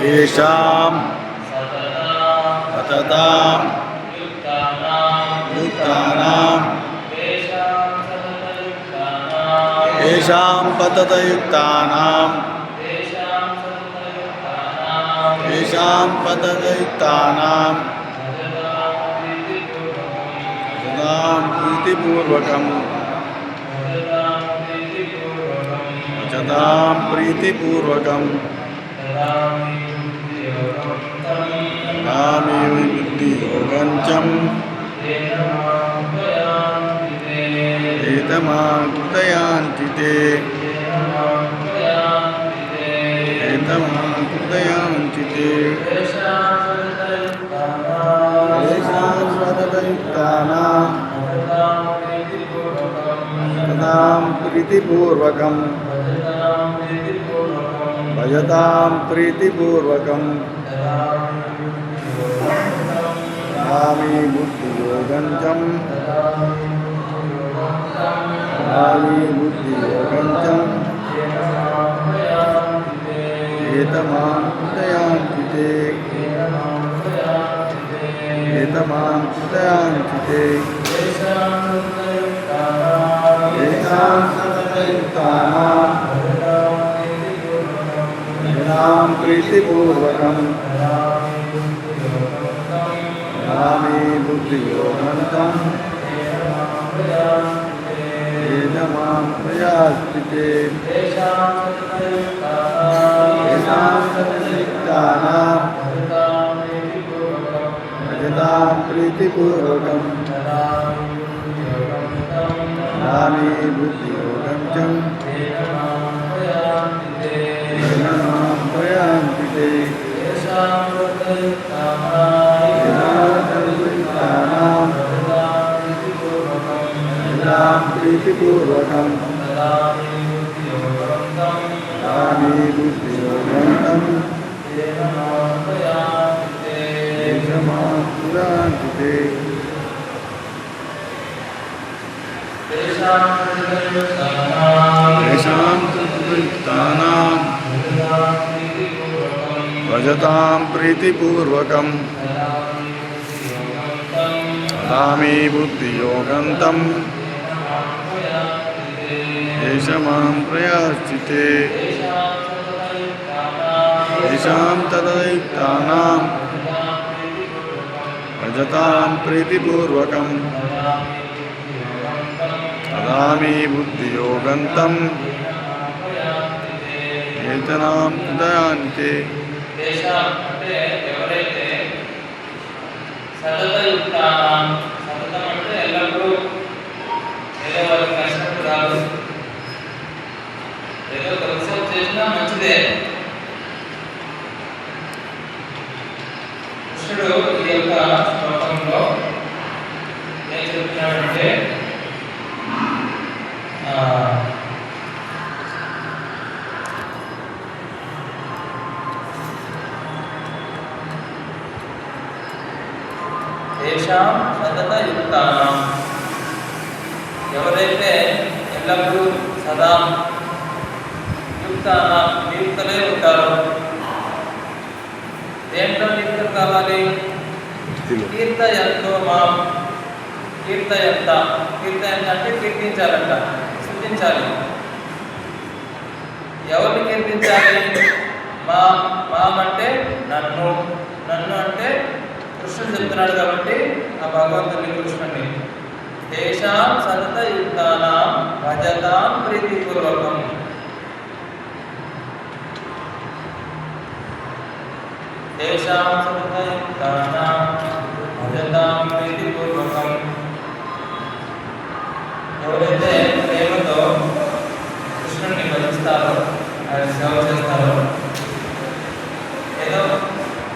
येषां सततां युक्तानां येषां पततयुक्तानां पततयुक्तानां सदां प्रीतिपूर्वकं सदां प्रीतिपूर्वकं कामेव बुद्धियोगञ्चं एतमाकृतयान्ति ते येषां सततयुक्तानां सदां प्रीतिपूर्वकं भजतां प्रीतिपूर्वकं कामी बुद्धियोगञ्चं एतमाकृतयान्ति ते येषां सततयुक्तानां सदां प्रीतिपूर्वकं कामी बुद्धियोगञ्चं एतमां प्रयास्ति ते येषां सततयुक्तानां भजतां प्रीतिपूर्वकं कामी बुद्धियोगञ्चं एतमां प्रयान्ति ते येषां सततयुक्तानां प्रीतिपूर्वकं कामी बुद्धियोगञ्चं एतमां प्रयान्ति ते येषां सततयुक्तानां भजतां प्रीतिपूर्वकं कामी बुद्धियोगन्तं येषां प्रयास्ति ते येषां ततयुक्तानां भजतां प्रीतिपूर्वकं कामी बुद्धियोगन्तं एतमां प्रयान्ति ते సతతయుక్తానాం సతతం అంటే ఎల్లప్పుడూ ఏదో వాళ్ళకి కష్టం రాదు, ఏదో కొంచెం చేసినా మంచిదే. కృష్ణుడు ఈ యొక్క శ్లోకంలో ఏం చెప్తున్నాడంటే ఏషాం సతతయుక్తానాం, ఎవరైతే ఎల్లప్పుడూ సదా యుక్తానాం నియుక్తలై ఉంటారో. దేంట్లో నియుక్తం కావాలి? కీర్తయంతో మాం, కీర్తయంత అంటే కీర్తించాలంట, స్తుతించాలి. ఎవరిని కీర్తించాలి? మాం అంటే నన్ను అంటే కృష్ణుడు చెప్తున్నాడు కాబట్టి ఆ భగవంతుని కృష్ణుని తేషాం సతతయుక్తానాం భజతాం ప్రీతిపూర్వకం. తేషాం సతతయుక్తానాం భజతాం ప్రీతిపూర్వకం. ఎవరైతే ప్రేమతో కృష్ణుడిని భజిస్తారో, ఆయన సేవ చేస్తారో, ఏదో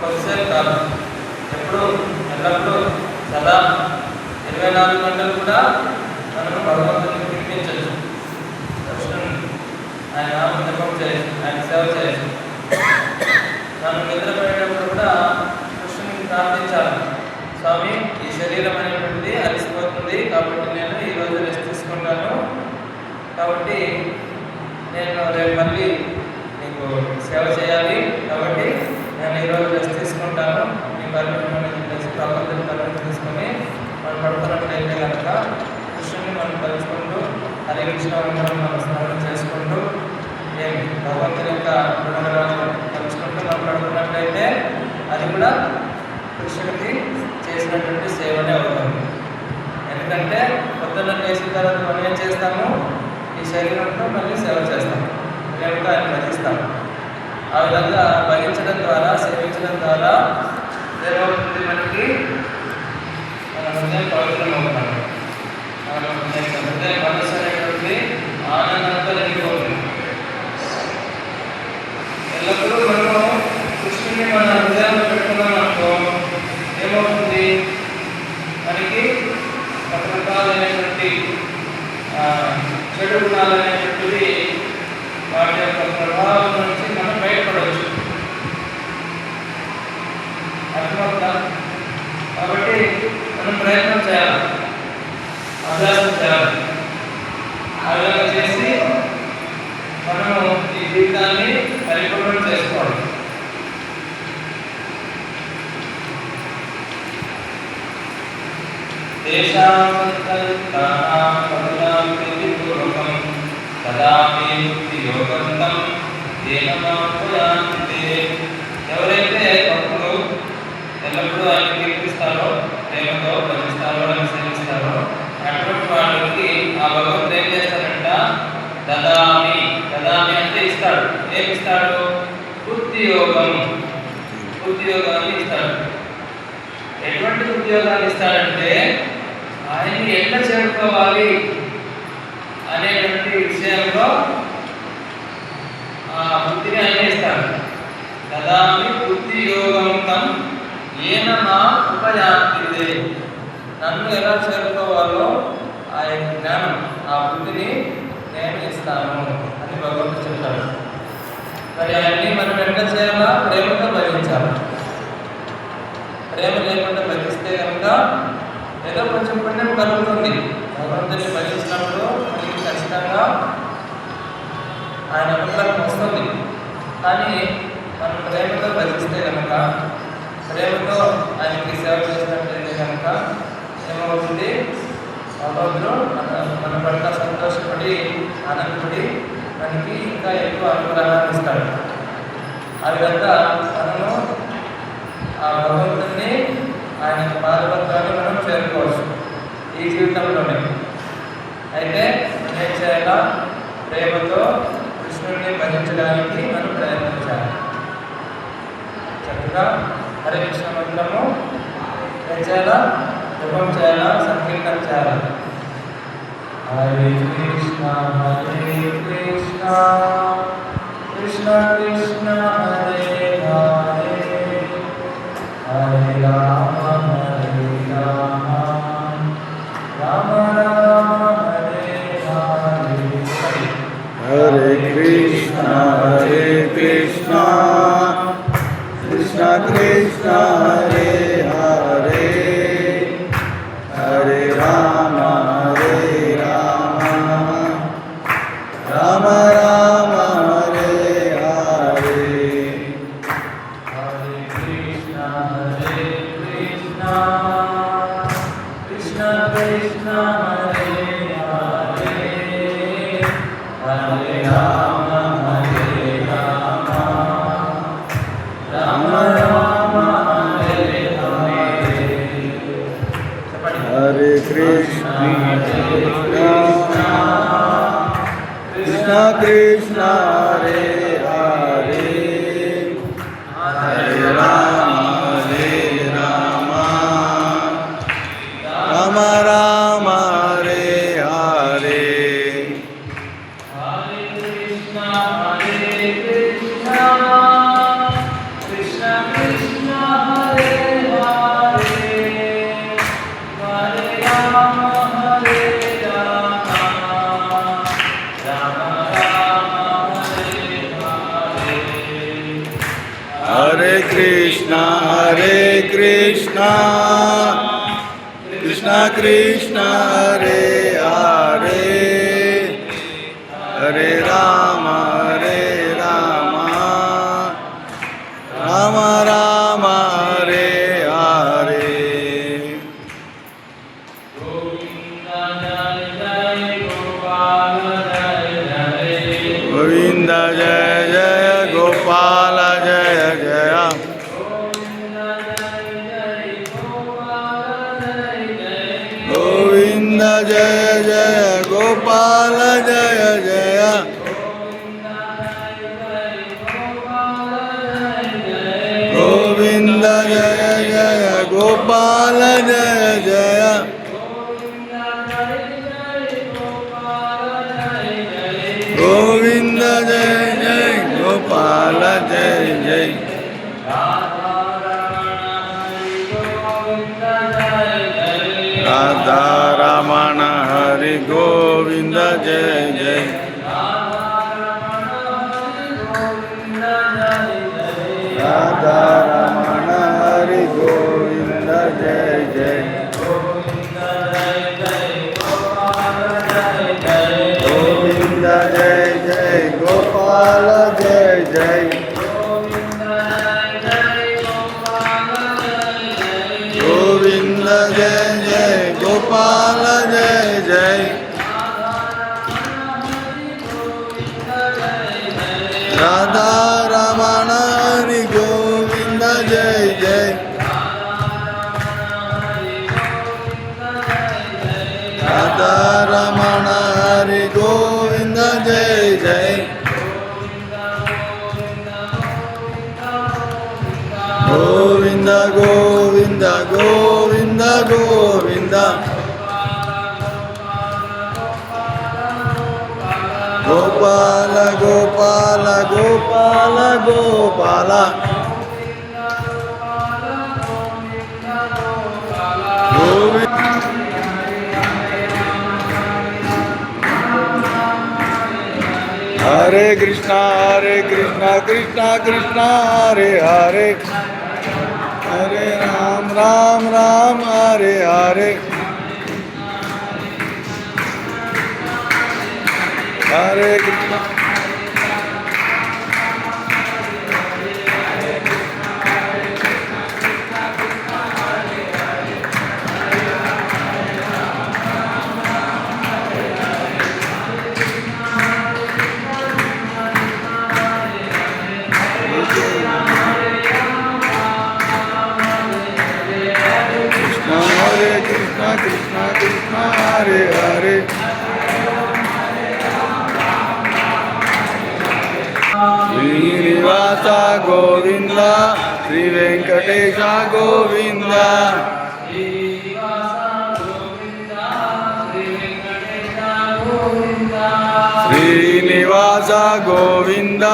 కొద్దిసేపు కాదు, ఎప్పుడు ఎల్లప్పుడూ సదా 24 గంటలు కూడా మనం భగవంతుని కీర్తించవచ్చు. కృష్ణుని ఆయన నామం జపం చేయొచ్చు, ఆయన సేవ చేయొచ్చు. మనం నిద్రపోయేటప్పుడు కూడా కృష్ణుని ప్రార్థించాలి. స్వామి, ఈ శరీరం అనేటువంటిది అలసిపోతుంది కాబట్టి నేను ఈరోజు రెస్ట్ తీసుకుంటాను, కాబట్టి నేను రేపు మళ్ళీ నీకు సేవ చేయాలి, కాబట్టి పర్మిషన్ చేసి ప్రపంచం పర్మిషన్ తీసుకొని మనం పడుతున్నట్లయితే కనుక కృష్ణుని మనం తలుచుకుంటూ హరే కృష్ణ మనం స్మరణ చేసుకుంటూ ఏమి భగవంతుని యొక్క గుణగణాలను తలుచుకుంటూ మనం పడుతున్నట్లయితే అది కూడా కృష్ణుడికి చేసినటువంటి సేవనే అవుతుంది. ఎందుకంటే పొద్దున్న చేసిన తర్వాత మనం ఏం చేస్తాము, ఈ శరీరంతో మళ్ళీ సేవ చేస్తాము, ప్రేమతో ఆయన భజిస్తాము. ఆ విధంగా భజించడం ద్వారా, సేవించడం ద్వారా ఏమవుతుంది, మనకి మన హృదయం పవిత్రమవుతాము. మన హృదయం మనసు అనేటువంటి ఆనందంతో నిండిపోతుంది. ఎల్లప్పుడూ మనము కృష్ణుని మన హృదయంలో పెట్టుకున్నాం అనుకో ఏమవుతుంది, మనకి రకరకాలైనటువంటి చెడు గుణాలు అనేటువంటివి వాటి యొక్క ప్రభావం నుంచి మనం బయటపడవచ్చు. అర్థమవుతా? కాబట్టి మనం ప్రయత్నం చేయాలి, అభ్యాసం చేయాలి. ఆ విధంగా చేసి మనము ఈ జీవితాన్ని పరిపూర్ణం చేసుకోవాలి. ఎవరైతే భక్తులు ఎల్లప్పుడూ ఆయన కీర్తిస్తారో, ప్రేమతో భజిస్తారో, ఆయన సేవిస్తారో అటువంటి వాళ్ళకి ఆ భగవంతుడు ఏం చేస్తాడంట, దదామి. దదామి అంటే ఇస్తాడు. ఏమి ఇస్తాడు? ఉద్యోగం. ఉద్యోగాన్ని ఇస్తాడు. ఎటువంటి ఉద్యోగాన్ని ఇస్తాడంటే ఆయన్ని ఎట్లా చేరుకోవాలి అనేటువంటి విషయంలో ఆ బుద్ధిని అందిస్తాడు. దదామి బుద్ధి యోగంతం ఏన నా ఉపయాంతిదే. నన్ను ఎలా చేరుకోవాలో ఆ జ్ఞానం, ఆ బుద్ధిని నేను ఇస్తాను అని భగవంతుడు చెప్తాడు. మరి అవన్నీ మనం ఎట్లా చేయాలా? ప్రేమతో భజించాలి. ప్రేమ లేకుండా భజిస్తే కనుక ఏదో కొంచెం పుణ్యం కలుగుతుంది. భగవంతుని భజించినప్పుడు మనకి ఖచ్చితంగా ఆయన అనుగ్రహం వస్తుంది. కానీ మనం ప్రేమతో భజిస్తే కనుక, ప్రేమతో ఆయనకి సేవ చేసినట్లయితే కనుక ఏమవుతుంది, భగవంతుడు మన పట్ల సంతోషపడి ఆనందపడి మనకి ఇంకా ఎక్కువ అనుగ్రహాన్ని ఇస్తాడు. ఆ విధంగా మనము ఆ భగవంతుని ఆయన పాదపత్రాన్ని మనం చేరుకోవచ్చు ఈ జీవితంలోనే. అయితే మనం ఏం చేయాలా? ప్రేమతో కృష్ణుడిని భజించడానికి మనం ప్రయత్నించాలి. చక్కగా హరే కృష్ణ మంత్రము ఏం చేయాలా? జపం చేయాలా, సంకీర్తన చేయాలా. హరే కృష్ణ హరే కృష్ణ కృష్ణ కృష్ణ హరే హరే హరే రామ హరే రామ రామ రామ హరే హరే. హరే కృష్ణ హరే కృష్ణ కృష్ణ కృష్ణ హరే హరే హరే రామ హరే రామ రామ రామ హరే హరే. హరే కృష్ణ హరే కృష్ణ కృష్ణ కృష్ణ హరే హరే హరే రామ హరే రామ రామ రామ హరే హరే. చెప్పండి. హరే కృష్ణ కృష్ణ కృష్ణ హరే హరే హరే రామ హరే రామ రామ రామ హరే హరే. హరే కృష్ణ హరే కృష్ణ కృష్ణ కృష్ణ హరే హరే హరే రామ హరే రామ రామ రామ హరే హరే. హరే కృష్ణ హరే కృష్ణ కృష్ణ కృష్ణ హరే హరే హరే రామ హరే రామ రామ రామ హరే గోవింద జయ జయ గోపాల జయ జయ గోవింద జయ జయ గోపాల జయ జయ గోవింద జయ జయ గోపాల జయ జయ రాధా రమణ హరి గోవింద జయ జయ రాధా రమణ హరి గోవింద జయ జయ గోవింద జయ జయ గోపాల జయ జయ గోవింద జయ జయ గోపాల జయ జయ రాధా రమణ హరి గోవింద జయ జయ రాధా రమణ హరి గోవింద జయ జయ గోవింద గోవింద గోవింద గోవింద గోపాల గోపాల గోపాల గోపాల గోవింద హరే కృష్ణ కృష్ణ కృష్ణ హరే హరే హరే రామ రామ రామ హరే హరే హరే కృష్ణ కృష్ణ కృష్ణ హరే హరే శ్రీనివాస గోవింద శ్రీ వెంకటేశ గోవింద శ్రీనివాస గోవింద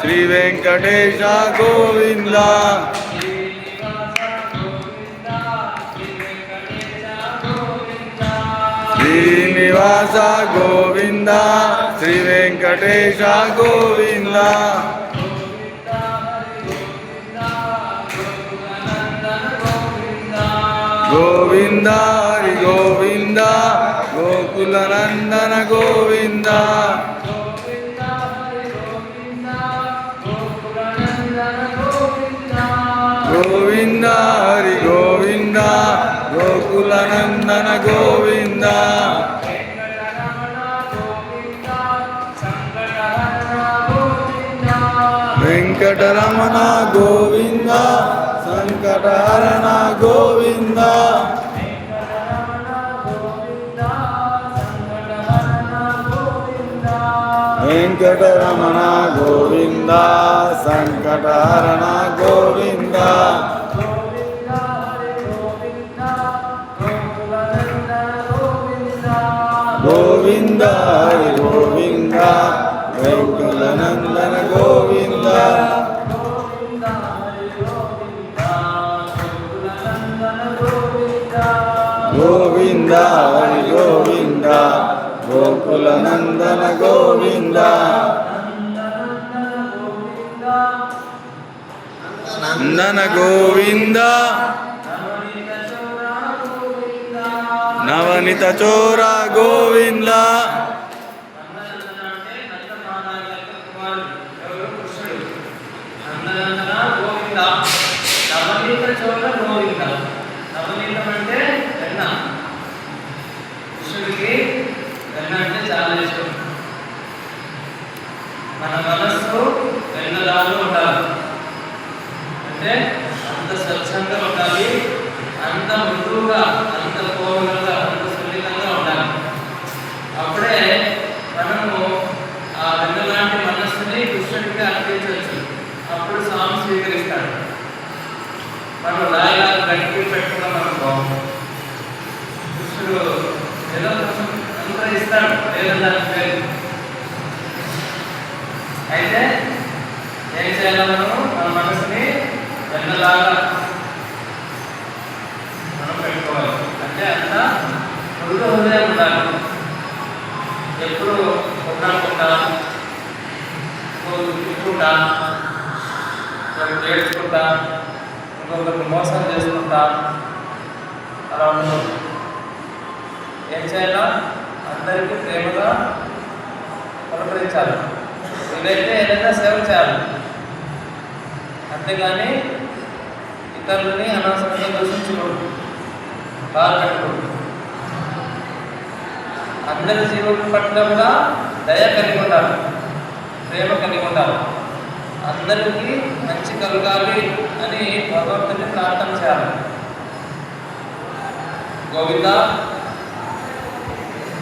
శ్రీ వెంకటేశ గోవింద శ్రీనివాస గోవింద శ్రీ వెంకటేశ గోవింద గోవింద హరి గోవింద గోకుల నందన గోవింద గోవింద హరి గోవింద గోకుల నందన గోవింద వెంకటరమణ గోవింద సంకటహరణ గోవింద వెంకటరమణ గోవింద సంకటహరణ గోవింద గోవింద హరి గోవింద గోకుల నందన గోవింద గోవింద హరి గోవింద గోకుల నందన గోవింద నందన గోవింద నవనిత చోర గోవింద నవనీతం అంటే వెన్న. కృష్ణుడికి వెన్న అంటే చాలా ఇష్టం. మన మనస్సు వెన్నలాగా ఉండాలి అంటే అంత స్వచ్ఛంగా ఉండాలి, అంత మృదువుగా, అంత కోమలంగా, అంత సున్నితంగా అనుకో, కృష్ణుడు ఏదో కొంచెం అంతా ఇస్తాడు, ఏదో దానికి పేరు. అయితే ఏం చేయాలి, మన మనసుని వెన్నలాగా మనం పెట్టుకోవాలి. అంటే అంత మృదు హృదయం ఉండాలి. ఎప్పుడు ఒకనుకుంటా, తిట్టుకుంటా, ఒకరికి ఏడ్చుకుంటా, ఇంకొకరికి మోసం చేసుకుంటా అలా ఉండదు. ఏం చేయాలా, అందరికీ ప్రేమగా పలకరించాలి. వీలైతే ఏదైనా సేవ చేయాలి. అంతేగాని ఇతరులని అనవసరంగా దూషించకూడదు, బాధ పెట్టకూడదు. అందరి జీవుల పట్ల కూడా దయ కలిగి ఉండాలి, ప్రేమ కలిగి ఉండాలి. అందరికీ మంచి కలగాలి అని భగవంతుని ప్రార్థన చేయాలి. గోవింద,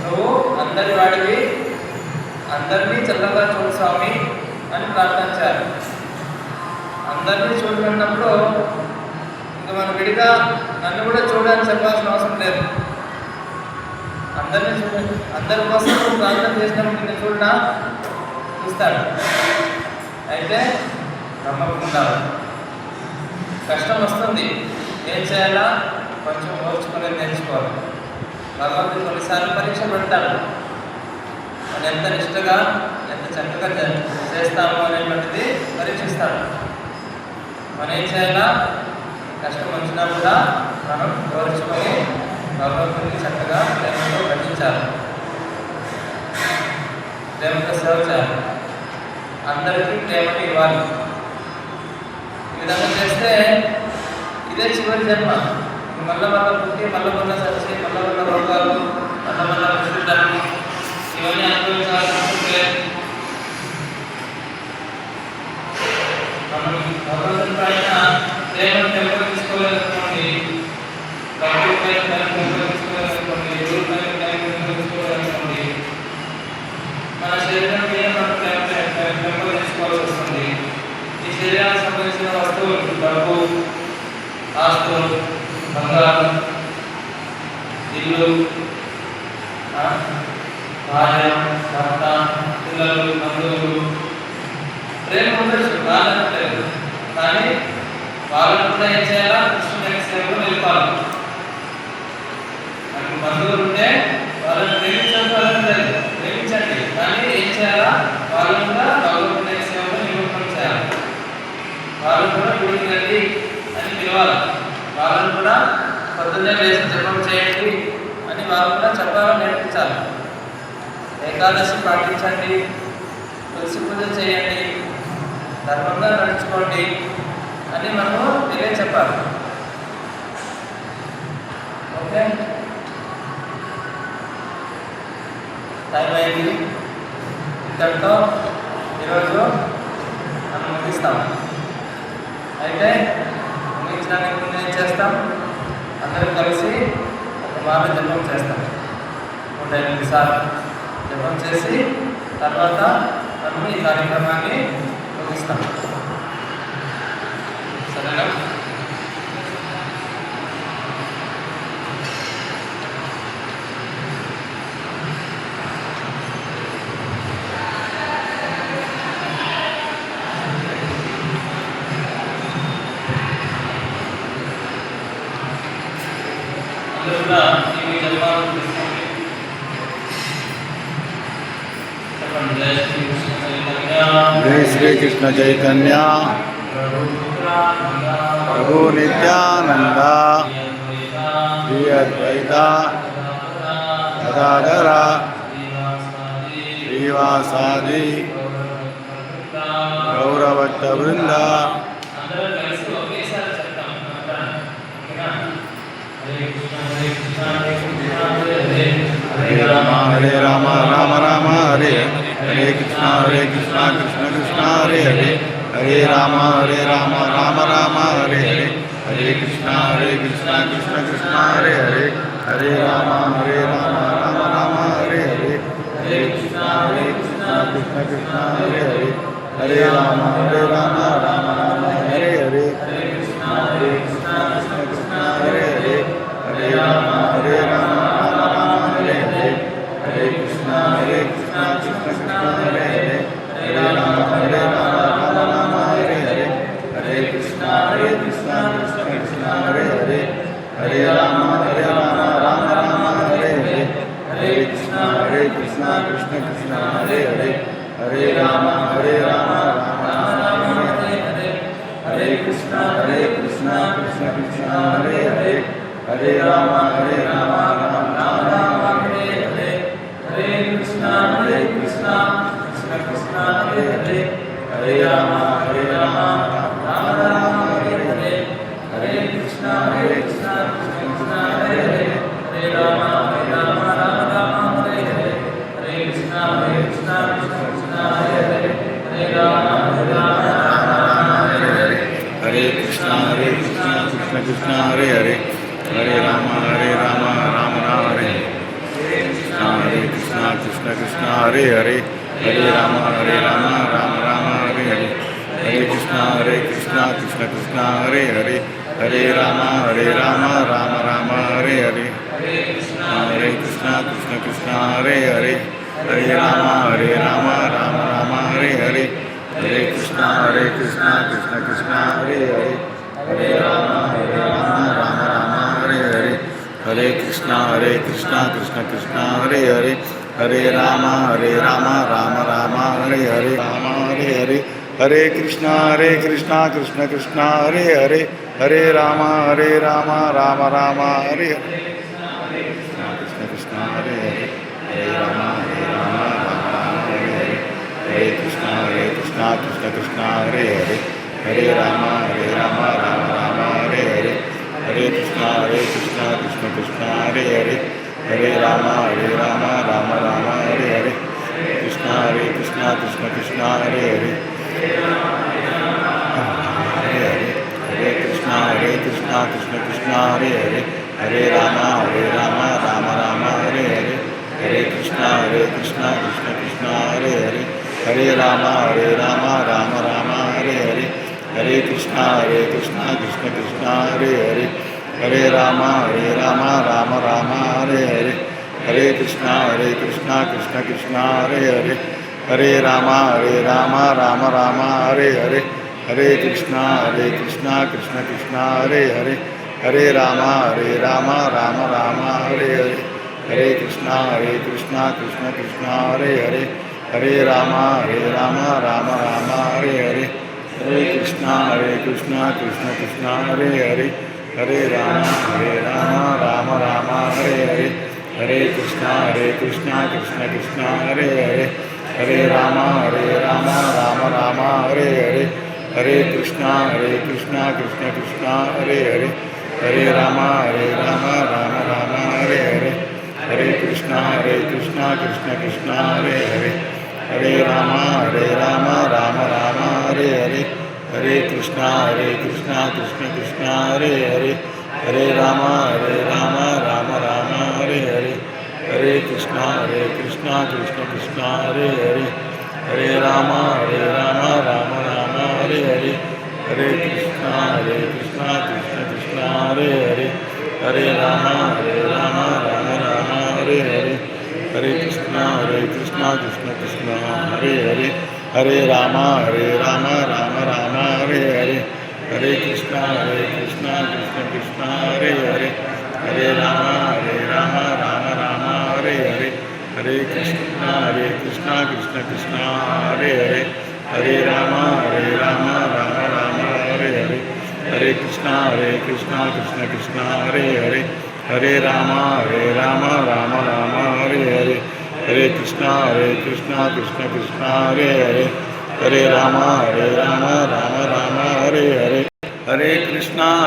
నువ్వు అందరి వాడివి, అందరినీ చల్లగా చూడు స్వామి అని ప్రార్థన చేయాలి. అందరినీ చూడమన్నప్పుడు ఇంకా మనం విడిగా నన్ను కూడా చూడని చెప్పాల్సిన అవసరం లేదు. అందరినీ చూడండి, అందరి కోసం ప్రార్థన చేసినప్పుడు నేను చూడనా, చూస్తాడు. అయితే నమ్మకం ఉండాలి. కష్టం వస్తుంది, ఏం చేయాలా, కొంచెం ఓర్చుకునేది నేర్చుకోవాలి. భగవంతుడు కొన్నిసార్లు పరీక్ష పెడతాడు. మనం ఎంత నిష్టగా, ఎంత చక్కగా చేస్తాము అనేటువంటిది పరీక్షిస్తాడు. మనం ఏం చేయాలా, కష్టం వచ్చినా కూడా మనం ఓర్చుకొని భగవంతుడిని చక్కగా ప్రేమతో భజించాలి, ప్రేమతో సేవ చేయాలి, అందరికీ ప్రేమని ఇవ్వాలి. ఈ విధంగా చేస్తే ఇదే చివరి జన్మ. మళ్ళా పుట్టి మళ్ళా చచ్చి మళ్ళా రోగాలు, మళ్ళా ప్రసిద్ధాన్ని ఇవన్నీ అనుభవించాల్సి మనం భగవంతుడి పైన ప్రేమను పెంపొందించుకోవాలనుకోండి, డబ్బు పైన పెంపొందించుకోవాలనుకోండి, ఎవరి పైన పెంపొందించుకోవాలనుకోండి, మన శరీరం మీద మనం పెంపొందించుకోవాల్సి వస్తుంది. ఈ శరీరానికి సంబంధించిన వస్తువులు, డబ్బు, ఆస్తులు, బంగారం, ఇల్లు, భార్య, భర్త, పిల్లలు, బంధువులు, ప్రేమ ఉండొచ్చు, కాదనట్లేదు. కానీ వాళ్ళని కూడా ఏం చేయాలా, కృష్ణుని సేవలో నిలపాలి. మనకు బంధువులు ఉంటే వాళ్ళని ప్రేమించండి, కానీ ఏం చేయాలా, వాళ్ళని కూడా భగవంతుని సేవలో నిరూపణ చేయాలి. వాళ్ళు కూడా గుడికి రండి అని పిలవాలి. వాళ్ళని కూడా పొద్దున్నే లేచి జపం చేయండి అని వాళ్ళు కూడా చెప్పాలని నేర్పించాలి. ఏకాదశి పాటించండి, తులసి పూజ చేయండి, ధర్మంగా నడుచుకోండి అని మనము తెలియచెప్పాలి. ఓకే, టైం అయింది. ఇంతటితో ఈరోజు మనం ముగిస్తాం. అయితే ముగించడానికి ముందు ఏం చేస్తాం, అందరూ కలిసి ఒక మాట జపం చేస్తాం. 108 సార్లు జపం చేసి తర్వాత మనం ఈ కార్యక్రమాన్ని ముగిస్తాం. సరేనా? जय श्री कृष्ण चैतन्य प्रभु नित्यानंद श्री अद्वैता गदाधर श्रीवासादि गौरभक्त वृंद हरे Ram Ram Ram Hare Hare Krishna Krishna Krishna Hare Hare Hare Ram Ram Ram Hare Hare Hare Krishna Krishna Krishna Hare Hare Hare Ram Ram Ram Hare Hare Hare Krishna Krishna Krishna Hare Hare Hare Ram Ram Ram Hare Hare Hare Krishna Krishna Krishna Hare Hare Hare Rama, Rama Rama, Hare Hare, Hare Krishna, Krishna Krishna, Hare Hare, Hare Rama, Rama Rama, Hare Hare, Hare Krishna, Krishna Krishna, Hare Hare, Hare Rama, Rama Rama, Hare Hare, Hare Krishna, Krishna Krishna, Hare Hare, Hare Rama, Rama Rama, Hare Hare, Hare Krishna, Krishna Krishna, Hare Hare, Hare Rama, Rama Rama, Hare Hare, Hare Krishna, Krishna Krishna, Hare Hare, Hare Rama, Rama Rama, Hare Hare, Hare Krishna, Krishna Krishna, Hare Hare, Hare Rama, Rama Rama, Hare Hare, Hare Krishna, Krishna Krishna, Hare Hare, Hare Rama, Hare Krishna, Krishna Krishna, Hare Hare, Hare Rama, Rama Rama, Hare Hare, Hare Krishna, Krishna Krishna, Hare Hare, Hare Rama, Rama Rama, Hare Hare, Hare Krishna, Krishna Krishna, Hare Hare, Hare Rama, Rama Rama, Hare Hare, Hare Krishna, Krishna Krishna, Hare Hare, Hare Rama, Rama Rama, Hare Hare, Hare Krishna, Krishna Krishna, Hare Hare, Hare Rama, Rama Rama, Hare Hare, Hare Krishna, Krishna Krishna, Hare Hare, Hare Rama, Rama Rama, Hare Hare, Rama, Hare Hare, Hare Krishna, Krishna Krishna, Hare Hare, Hare Rama, Rama Rama, Hare Hare, Krishna Krishna, Hare Hare, Hare Rama, Rama Rama, Hare Hare, Hare Krishna, Krishna Hare Hare, Hare Rama, Rama Rama, Hare Hare, Hare Krishna, Krishna Hare Hare, Hare Rama, Rama Rama, Hare Hare, Krishna, Krishna Hare Hare, Hare Krishna, Krishna Hare Hare, Hare Rama, Rama Rama, Hare Hare, Hare Krishna, Krishna Hare Hare, Hare Rama, Rama Rama, Hare Hare, Hare Krishna, Krishna Hare Hare, Hare Rama, Rama Rama, Hare Hare, Hare Krishna, Krishna Hare Hare, Hare Rama, Rama Rama, Hare Hare, Hare Krishna, Krishna Hare Hare, Hare Rama, Rama Rama, Hare Hare, Hare Krishna, Krishna Hare Hare, Hare Rama, Rama Rama, Hare Hare, Hare Krishna, Krishna Hare Hare, Hare Rama, Rama Rama, Hare Hare, Hare Krishna, Krishna Hare Hare, Hare Rama, Rama Rama, Hare Hare, Hare Krishna, Krishna Hare Hare, Hare Rama, Rama Rama, Hare Hare, Hare Krishna, Krishna Hare Hare, Hare Rama, Rama Rama, Hare Hare, Hare Krishna, Krishna Hare Hare, Hare Rama, Rama Rama, Hare Hare, Hare Krishna, Krishna Hare Hare, Hare Rama, Rama Rama, Hare Hare, Hare Krishna, Krishna Hare Hare, Hare Rama, Rama Rama, Hare Hare, Hare Krishna, Krishna Hare Hare, Hare Rama, Rama Rama, Hare Hare, Hare Krishna, Krishna Hare Hare, Hare Rama, Rama Rama, Hare Hare, Hare Krishna, Krishna Hare Hare, Hare Rama, Rama Rama, Hare Hare, Hare Krishna,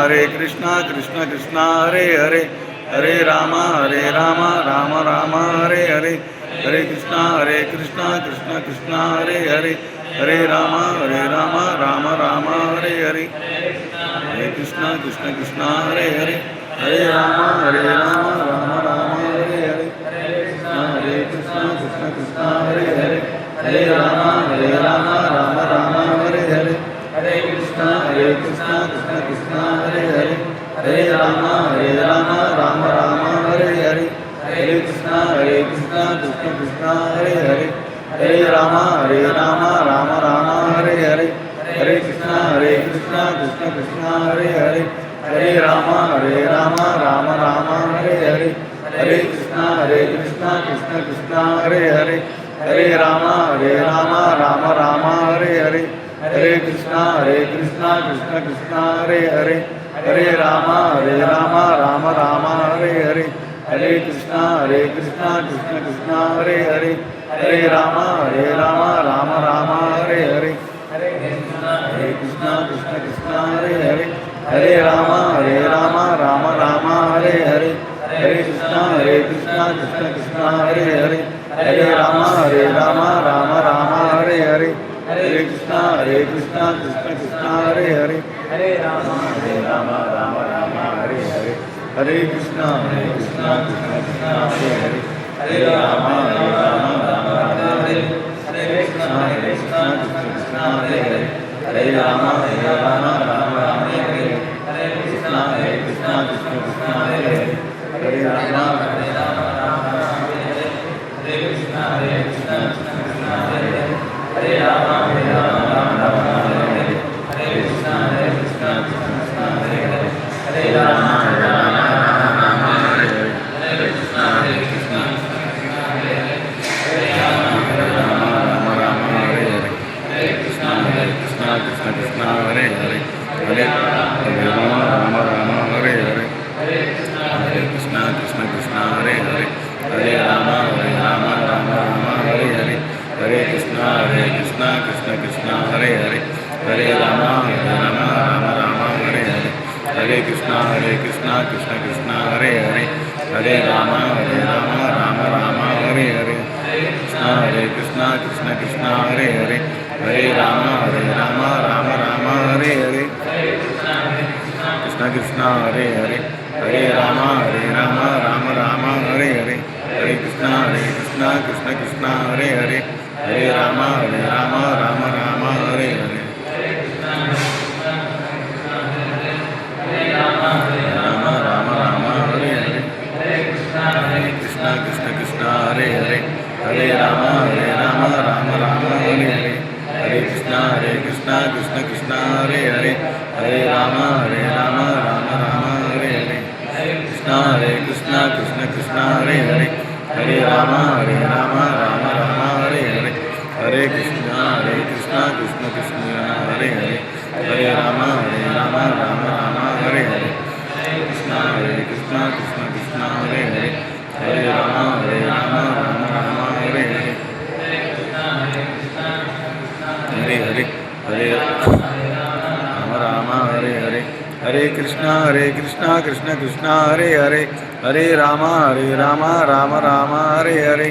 Krishna Hare Hare, Hare Rama, Rama Rama, Hare Hare, Hare Krishna, Krishna Hare Hare, Hare Rama, Rama Rama, Hare Hare, Hare Krishna, Krishna Hare Hare, Hare Rama, Rama Rama, Hare Hare, Hare Krishna, Krishna Hare Hare, Hare Rama, Rama Rama, Hare Hare, Hare Krishna, Krishna Hare Hare, Hare Rama, Rama Rama, Hare Hare, Hare Krishna, Krishna Hare Hare, Hare Rama, Rama Rama, Hare Hare, Hare Krishna, Krishna Hare Hare, Hare Rama, Rama हरे कृष्णा कृष्ण कृष्ण हरे हरे हरे राम राम राम हरे हरे हरे कृष्णा कृष्ण कृष्ण हरे हरे हरे राम राम राम हरे हरे हरे कृष्णा कृष्ण कृष्ण हरे हरे हरे राम राम राम हरे हरे हरे कृष्णा कृष्ण कृष्ण हरे हरे हरे राम राम राम हरे हरे हरे कृष्णा कृष्ण कृष्ण हरे हरे हरे राम राम राम हरे हरे हरे कृष्णा कृष्ण कृष्ण हरे हरे हरे राम राम राम हरे हरे हरे कृष्णा कृष्ण कृष्ण हरे हरे हरे राम राम राम हरे हरे कृष्णा कृष्ण कृष्ण हरे हरे हरे राम राम राम हरे हरे कृष्णा कृष्ण कृष्ण हरे हरे हरे राम राम हरे हरे हरे कृष्णा कृष्ण कृष्ण हरे हरे हरे राम राम हरे हरे हरे कृष्णा कृष्ण कृष्ण हरे हरे हरे राम राम हरे हरे हरे कृष्णा कृष्ण हरे हरे हरे राम राम हरे हरे हरे कृष्णा कृष्ण कृष्ण हरे हरे हरे राम हरे हरे हरे कृष्णा कृष्ण कृष्ण हरे हरे हरे राम राम हरे हरे हरे कृष्णा कृष्ण कृष्ण हरे हरे हरे राम राम हरे हरे हरे कृष्णा कृष्ण कृष्ण हरे हरे हरे राम राम हरे हरे कृष्णा कृष्ण कृष्ण हरे हरे हरे राम राम हरे हरे कृष्ण कृष्ण हरे हरे हरे राम राम राम हरे हरे हरे कृष्णा कृष्ण कृष्ण हरे हरे हरे राम राम राम हरे हरे राम राम हरे हरे हरे कृष्णा कृष्ण कृष्ण हरे हरे हरे राम राम राम हरे हरे हरे कृष्णा कृष्ण कृष्ण हरे हरे हरे राम राम राम हरे हरे कृष्णा कृष्ण कृष्ण हरे हरे हरे राम राम हरे हरे हरे कृष्णा कृष्ण कृष्ण हरे हरे हरे राम राम हरे हरे कृष्णा कृष्ण कृष्ण हरे हरे हरे राम राम हरे हरे हरे हरे हरे राम हरे हरे हरे कृष्णा कृष्ण कृष्ण हरे हरे हरे राम राम राम हरे हरे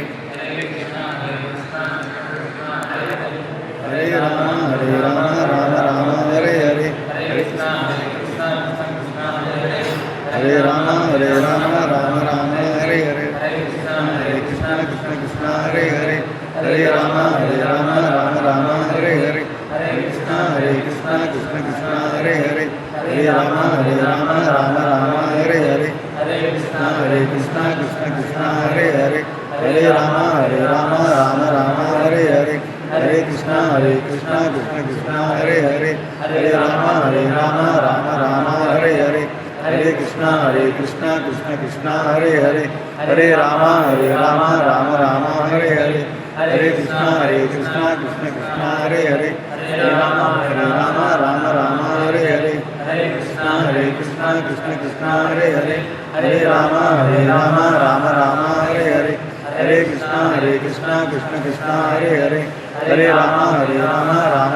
हरे राम राम हरे हरे हरे राम राम राम हरे हरे हरे कृष्णा कृष्ण कृष्ण हरे हरे हरे राम राम राम हरे हरे हरे कृष्णा कृष्ण कृष्ण हरे हरे हरे राम राम राम हरे हरे हरे कृष्णा कृष्ण कृष्ण हरे हरे हरे राम राम हरे हरे हरे कृष्णा कृष्ण कृष्ण हरे हरे हरे राम राम हरे हरे हरे कृष्णा कृष्ण कृष्ण हरे हरे हरे राम राम हरे हरे हरे कृष्णा कृष्ण कृष्ण हरे हरे हरे राम राम हरे हरे हरे कृष्णा कृष्ण कृष्ण हरे हरे हरे राम राम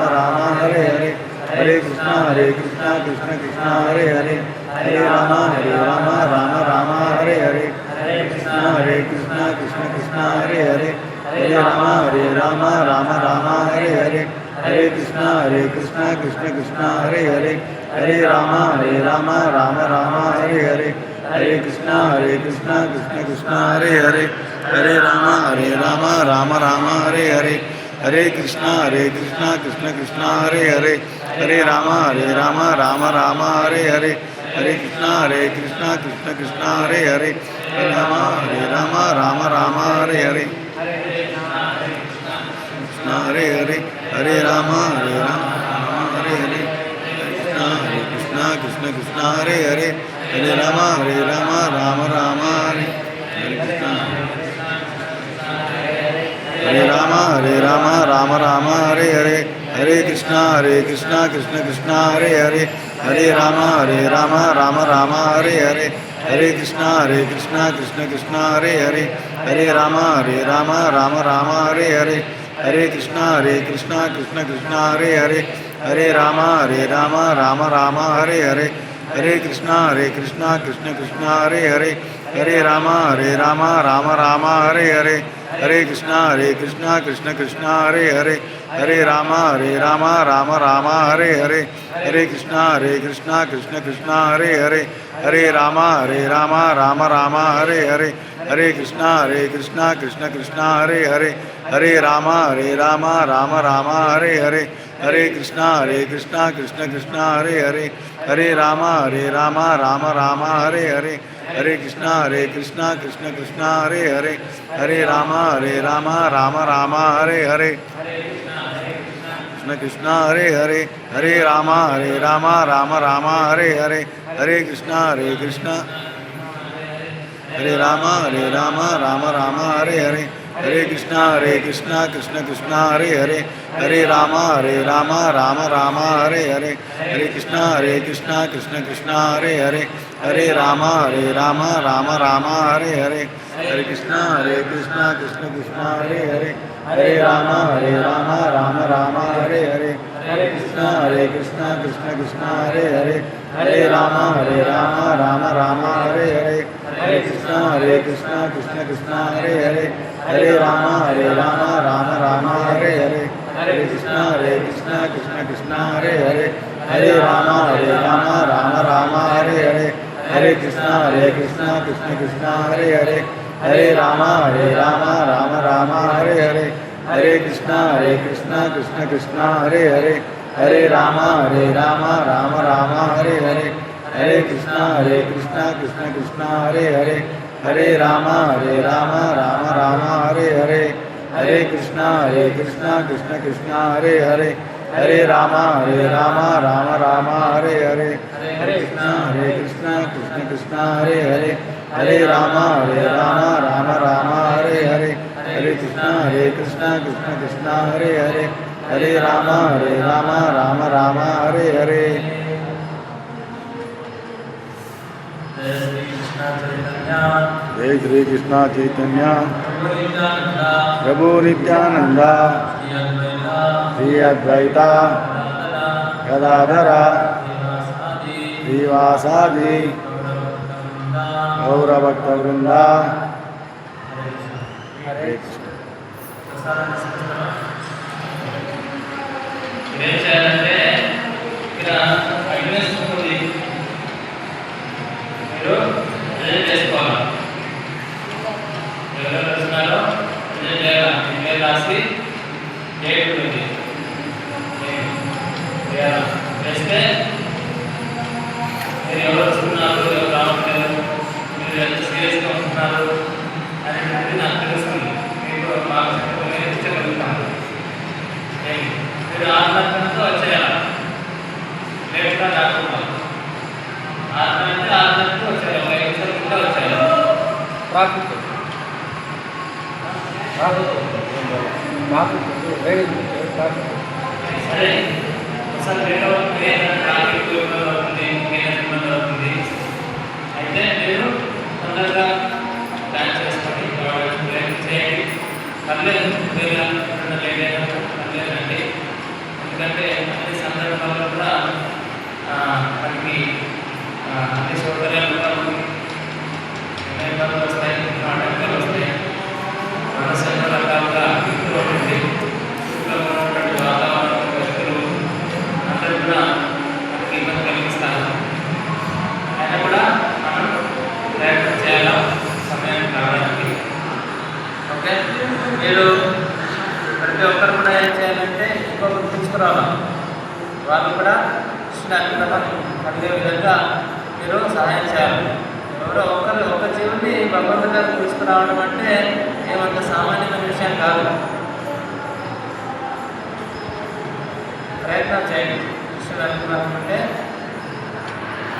हरे हरे हरे कृष्णा कृष्ण कृष्ण हरे हरे हरे राम राम हरे हरे हरे कृष्णा कृष्ण कृष्ण हरे हरे हरे राम राम हरे हरे हरे कृष्णा कृष्ण कृष्ण हरे हरे हरे राम राम हरे हरे हरे कृष्णा कृष्ण कृष्ण हरे हरे हरे राम राम हरे हरे हरे कृष्णा कृष्ण कृष्ण हरे हरे हरे राम राम हरे हरे हरे कृष्णा कृष्ण कृष्ण हरे हरे हरे राम राम हरे हरे हरे कृष्णा कृष्ण कृष्ण हरे हरे हरे राम राम हरे हरे कृष्ण हरे हरे हरे राम हरे हरे हरे कृष्णा कृष्ण कृष्ण हरे हरे हरे राम राम हरे हरे కృష్ణ కృష్ణ కృష్ణ హరే హరే హరే రామ రామ రామ హరే హరే హరే కృష్ణ కృష్ణ కృష్ణ హరే హరే హరే రామ రామ రామ హరే హరే హరే కృష్ణ కృష్ణ కృష్ణ హరే హరే హరే రామ రామ రామ హరే హరే హరే కృష్ణ కృష్ణ కృష్ణ హరే హరే హరే రామ రామ రామ హరే హరే హరే కృష్ణ కృష్ణ కృష్ణ హరే హరే హరే రామ రామ రామ హరే హరే హరే కృష్ణ కృష్ణ కృష్ణ హరే హరే హరే రామ రామ రామ హరే హరే హరే కృష్ణ కృష్ణ కృష్ణ హరే హరే హరే రామ రామ రామ హరే హరే హరే కృష్ణ కృష్ణ కృష్ణ హరే హరే హరే రామ రామ రామ హరే హరే హరే కృష్ణ కృష్ణ కృష్ణ హరే హరే హరే రామ రామ రామ హరే హరే కృష్ణ హరే హరే హరే రామ రామ రామ హరే హరే హరే కృష్ణ కృష్ణ హరే రామ రామ రామ హరే హరే హరే కృష్ణ కృష్ణ కృష్ణ హరే హరే హరే రామ రామ రామ హరే హరే హరే కృష్ణ కృష్ణ కృష్ణ హరే హరే హరే రామ రామ రామ హరే హరే హరే కృష్ణ కృష్ణ కృష్ణ హరే హరే హరే రామ రామ రామ హరే హరే హరే కృష్ణ కృష్ణ కృష్ణ హరే హరే హరే రామ రామ రామ హరే హరే హరే కృష్ణ కృష్ణ కృష్ణ హరే హరే హరే రామ రామ రామ హరే హరే హరే కృష్ణ కృష్ణ కృష్ణ హరే హరే హరే రామ రామ రామ హరే హరే హరే కృష్ణ కృష్ణ కృష్ణ హరే హరే హరే రామ రామ రామ హరే హరే హరే కృష్ణ కృష్ణ కృష్ణ హరే హరే హరే రామ రామ రామ హరే హరే హరే కృష్ణ కృష్ణ కృష్ణ హరే హరే హరే రామ రామ రామ హరే హరే హరే కృష్ణ కృష్ణ కృష్ణ హరే హరే హరే రామ రామ రామ హరే హరే హరే కృష్ణ కృష్ణ కృష్ణ హరే హరే హరే రామ రామ రామ హరే హరే హరే కృష్ణ కృష్ణ కృష్ణ హరే హరే హరే రామ రామ రామ హరే హరే జై శ్రీ కృష్ణ చైతన్య ప్రభు నిత్యానంద శ్రీ అద్వైత గదాధర శ్రీవాసాది గౌరభక్త వృంద హరే కృష్ణ. ఏం చేయాలంటే ఇక్కడ అగ్నేస్ ఉంటుంది, మీరు result చేసుకోవాలి. ఎవరెవరు వస్తున్నారో result చేయాలి. ఇమెయిల్ రాసి డేట్ ఉంటుంది చేస్తే మీరు ఎవరు వస్తున్నారు, ఎవరు రావట్లేదు, మీరు ఎంత సీరియస్గా ఉంటున్నారు అనేది నాకు తెలుస్తుంది. మీకు ఇచ్చగలుగుతాను. మీరు ఆత్మహత్యతో వచ్చేయాలి, లేకుండా రాకుండా. ఆత్మహత్య ఆత్మహత్యతో వచ్చేయాలి, 5 నిమిషాలు కూడా వచ్చేయాలి. సరే ఒకసారి లేట్ అవుతుంది, ట్రాఫిక్ ఇబ్బంది అవుతుంది, ఇబ్బంది అవుతుంది. అయితే మీరు తొందరగా ప్లాన్ చేసుకొని ప్లాన్ చేయండి. పర్లేదు, మీరు లేట్ అయినప్పుడు పర్లేదండి. ఎందుకంటే అన్ని సందర్భాల్లో కూడా మనకి అన్ని సౌకర్యాలు కూడా ఎన్నో ఇబ్బందులు వస్తాయి, ఎన్నో ఆటంకాలు వస్తాయి. మనసు ఎన్నో రకాలుగా ఇంట్లో ఉంటుంది. ఇంట్లో ఉన్నటువంటి వాతావరణ వ్యక్తులు అందరూ కూడా మనకి ఇబ్బంది కలిగిస్తారు. అయినా కూడా మనం ప్రయత్నం చేయాలి సమయానికి రావడానికి. ఓకే, మీరు ప్రతి ఒక్కరు కూడా ఏం చేయాలంటే ఇంకొకరు తీసుకురావాలి. వాళ్ళు కూడా కృష్ణాన్ని కలిగే విధంగా మీరు సహాయం చేయాలి. ఎవరో ఒక జీవుని భగవంతుడి దగ్గర తీసుకురావడం అంటే ఏమంత సామాన్యమైన విషయం కాదు. ప్రయత్నం చేయండి, కృష్ణుడు అనుగ్రహం అంటే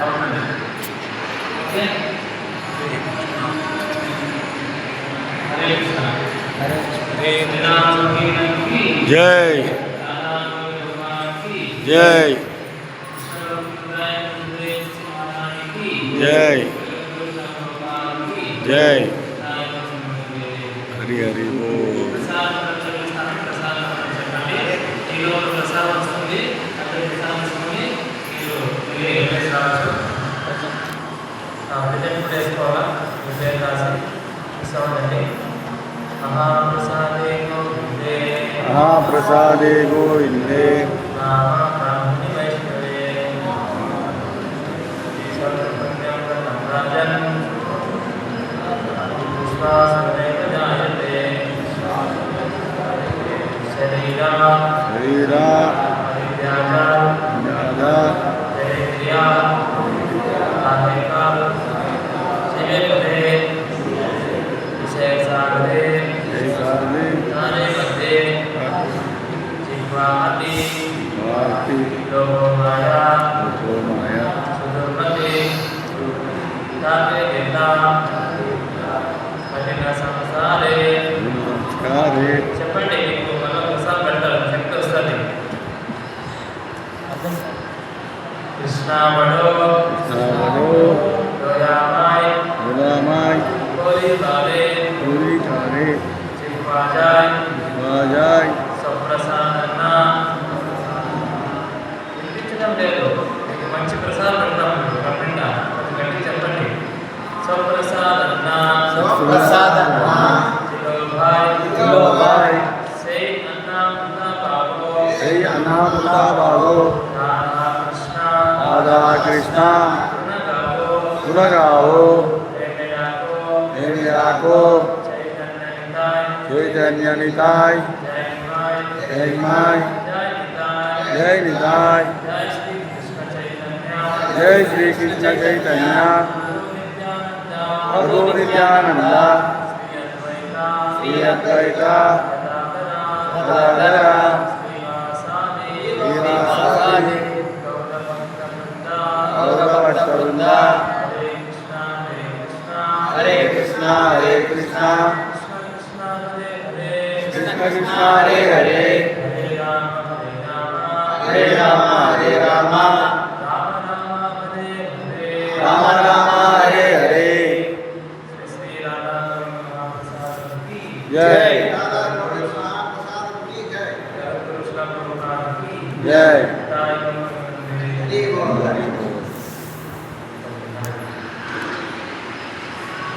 అవుతుంది. ఓకే, హరే కృష్ణ. జై జై జై జై హరి హరి ఓ మహాప్రసాదే గోవిందే శరీరా చెప్పండి మీకు మనం ప్రసాదం పెడతారు శక్తి వస్తుంది కృష్ణావడో దయామాయ్ కోరి తారే చిప్పాజాయ్ సప్రసాదన్న వినిపించడం లేదు మీకు మంచి ప్రసాదం పెడతాం కప్పిండ కొంచెం గట్టి చెప్పండి సప్రసాదన్న కిలోభాయ్ సై అన్నాముతా బాబో రాధా కృష్ణ గుణగావో చైతన్య నితాయ్ జై మాయ్ జై నితాయ్ జై శ్రీ కృష్ణ చైతన్య ప్రభు నిత్యానంద శ్రీ అద్వైత గదాధర శ్రీవాసాది గౌరవభక్తవృంద హరే కృష్ణ కృష్ణ కృష్ణ హరే హరే హరే రామ రామ రామ హరే హరే జై జై